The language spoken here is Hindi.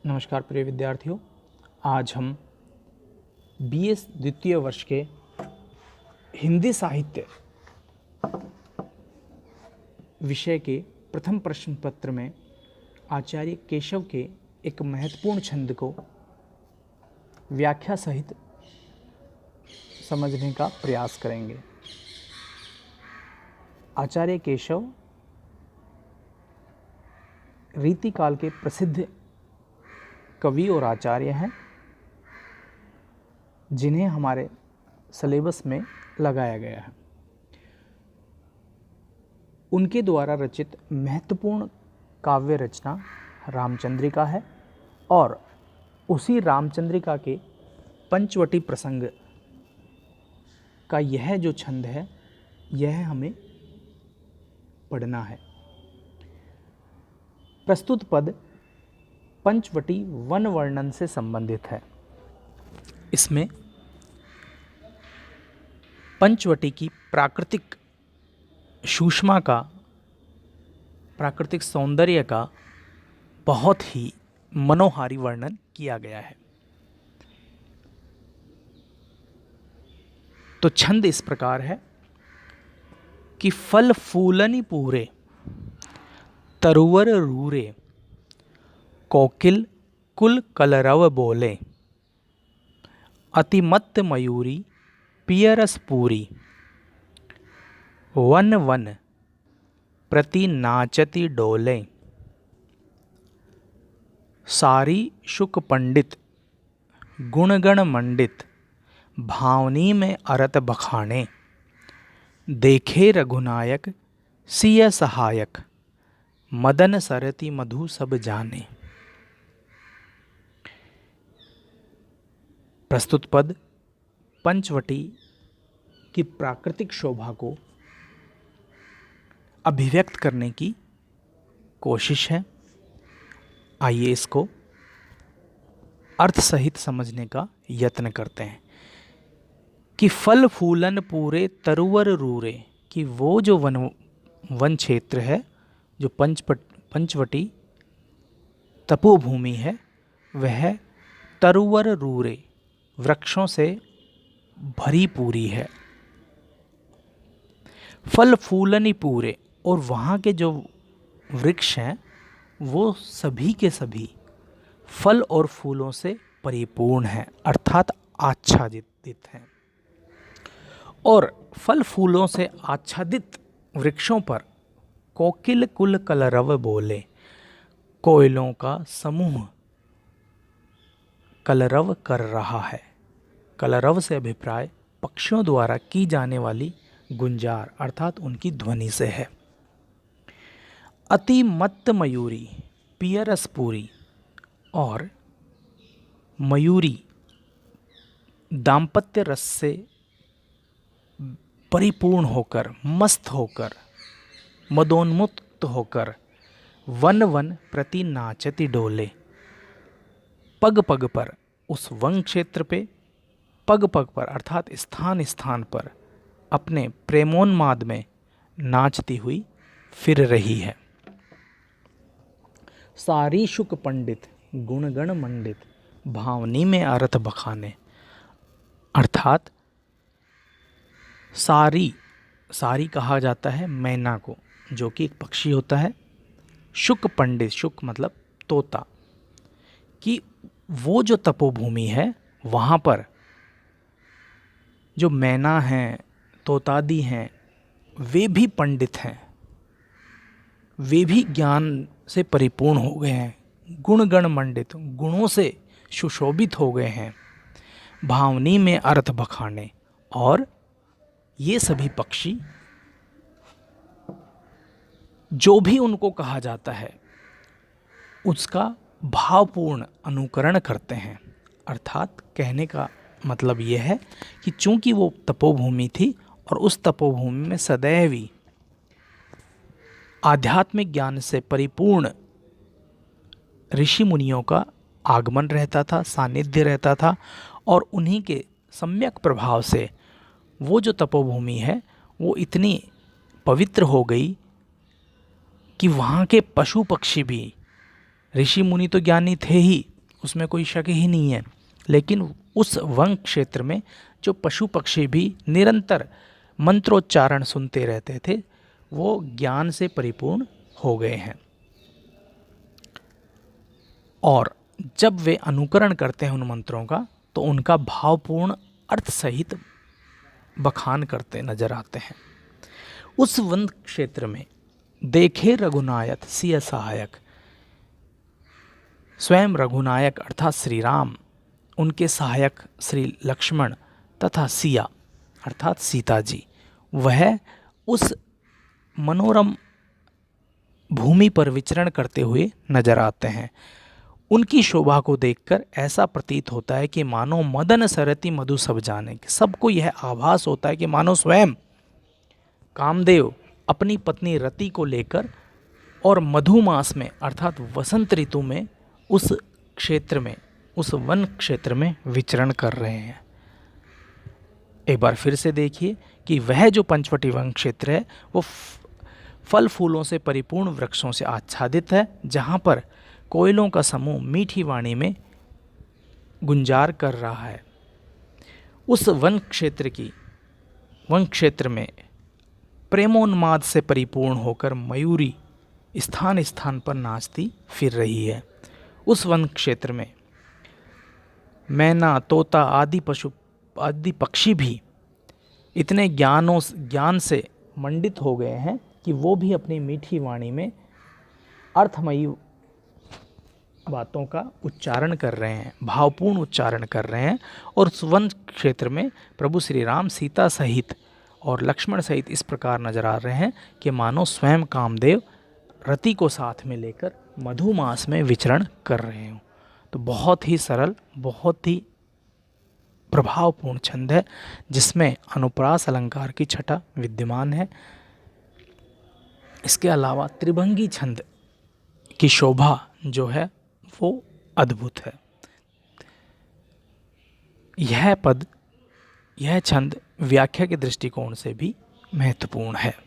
नमस्कार प्रिय विद्यार्थियों, आज हम बीएस द्वितीय वर्ष के हिंदी साहित्य विषय के प्रथम प्रश्न पत्र में आचार्य केशव के एक महत्वपूर्ण छंद को व्याख्या सहित समझने का प्रयास करेंगे। आचार्य केशव रीतिकाल के प्रसिद्ध कवि और आचार्य हैं, जिन्हें हमारे सिलेबस में लगाया गया है। उनके द्वारा रचित महत्वपूर्ण काव्य रचना रामचंद्रिका है और उसी रामचंद्रिका के पंचवटी प्रसंग का यह जो छंद है, यह हमें पढ़ना है। प्रस्तुत पद पंचवटी वन वर्णन से संबंधित है। इसमें पंचवटी की प्राकृतिक सूक्ष्मा का, प्राकृतिक सौंदर्य का बहुत ही मनोहारी वर्णन किया गया है। तो छंद इस प्रकार है कि फल फूलनि पूरे, तरुवर रूरे, कोकिल कुल कलरव बोले, अतिमत्त मयूरी पियरस पूरी, वन वन प्रति नाचती डोले, सारी शुक पंडित गुणगण मंडित, भावनी में अरत बखाने, देखे रघुनायक सिय सहायक, मदन सरति मधु सब जाने। प्रस्तुत पद पंचवटी की प्राकृतिक शोभा को अभिव्यक्त करने की कोशिश है। आइए इसको अर्थ सहित समझने का यत्न करते हैं कि फल फूलन पूरे तरुवर रूरे, कि वो जो वन क्षेत्र है, जो पंचवटी तपोभूमि है, वह तरुवर रूरे, वृक्षों से भरी पूरी है। फल फूलनि पूरे, और वहाँ के जो वृक्ष हैं वो सभी के सभी फल और फूलों से परिपूर्ण हैं, अर्थात आच्छादित हैं। और फल फूलों से आच्छादित वृक्षों पर कोकिल कुल कलरव बोले, कोयलों का समूह कलरव कर रहा है। कलरव से अभिप्राय पक्षियों द्वारा की जाने वाली गुंजार अर्थात उनकी ध्वनि से है। अति मत्त मयूरी पियरस पूरी, और मयूरी दाम्पत्य रस से परिपूर्ण होकर, मस्त होकर, मदोन्मुक्त होकर वन वन प्रति नाचती डोले, पग पग पर, उस वन क्षेत्र पे पग पग पर अर्थात स्थान स्थान पर अपने प्रेमोन्माद में नाचती हुई फिर रही है। सारी शुक पंडित गुणगण मंडित, भावनी में अर्थ बखाने, अर्थात सारी कहा जाता है मैना को, जो कि एक पक्षी होता है। शुक पंडित, शुक मतलब तोता, कि वो जो तपोभूमि है वहाँ पर जो मैना हैं, तोतादी हैं, वे भी पंडित हैं, वे भी ज्ञान से परिपूर्ण हो गए हैं, गुणगण मंडित, गुणों से सुशोभित हो गए हैं, भावनी में अर्थ बखाने, और ये सभी पक्षी जो भी उनको कहा जाता है उसका भावपूर्ण अनुकरण करते हैं। अर्थात कहने का मतलब यह है कि चूंकि वो तपोभूमि थी और उस तपोभूमि में सदैव ही आध्यात्मिक ज्ञान से परिपूर्ण ऋषि मुनियों का आगमन रहता था, सानिध्य रहता था, और उन्हीं के सम्यक प्रभाव से वो जो तपोभूमि है वो इतनी पवित्र हो गई कि वहाँ के पशु पक्षी भी, ऋषि मुनि तो ज्ञानी थे ही, उसमें कोई शक ही नहीं है। लेकिन उस वन क्षेत्र में जो पशु पक्षी भी निरंतर मंत्रोच्चारण सुनते रहते थे, वो ज्ञान से परिपूर्ण हो गए हैं। और जब वे अनुकरण करते हैं उन मंत्रों का, तो उनका भावपूर्ण अर्थ सहित बखान करते नजर आते हैं। उस वन क्षेत्र में देखे रघुनायक सिय सहायक, स्वयं रघुनायक अर्थात श्री राम, उनके सहायक श्री लक्ष्मण तथा सिया अर्थात सीता जी, वह उस मनोरम भूमि पर विचरण करते हुए नजर आते हैं। उनकी शोभा को देखकर ऐसा प्रतीत होता है कि मानो मदन सरति मधु सब जाने, सबको यह आभास होता है कि मानो स्वयं कामदेव अपनी पत्नी रति को लेकर और मधुमास में अर्थात वसंत ऋतु में उस क्षेत्र में, उस वन क्षेत्र में विचरण कर रहे हैं। एक बार फिर से देखिए कि वह जो पंचवटी वन क्षेत्र है वो फल फूलों से परिपूर्ण वृक्षों से आच्छादित है, जहाँ पर कोयलों का समूह मीठी वाणी में गुंजार कर रहा है। उस वन क्षेत्र में प्रेमोन्माद से परिपूर्ण होकर मयूरी स्थान स्थान पर नाचती फिर रही है। उस वन क्षेत्र में मैना, तोता आदि पक्षी भी इतने ज्ञान से मंडित हो गए हैं कि वो भी अपनी मीठी वाणी में अर्थमयी बातों का उच्चारण कर रहे हैं, भावपूर्ण उच्चारण कर रहे हैं। और उस वन क्षेत्र में प्रभु श्री राम सीता सहित और लक्ष्मण सहित इस प्रकार नजर आ रहे हैं कि मानो स्वयं कामदेव रति को साथ में लेकर मधुमास में विचरण कर रहे हों। तो बहुत ही सरल, बहुत ही प्रभावपूर्ण छंद है, जिसमें अनुप्रास अलंकार की छटा विद्यमान है। इसके अलावा त्रिभंगी छंद की शोभा जो है वो अद्भुत है। यह छंद व्याख्या के दृष्टिकोण से भी महत्वपूर्ण है।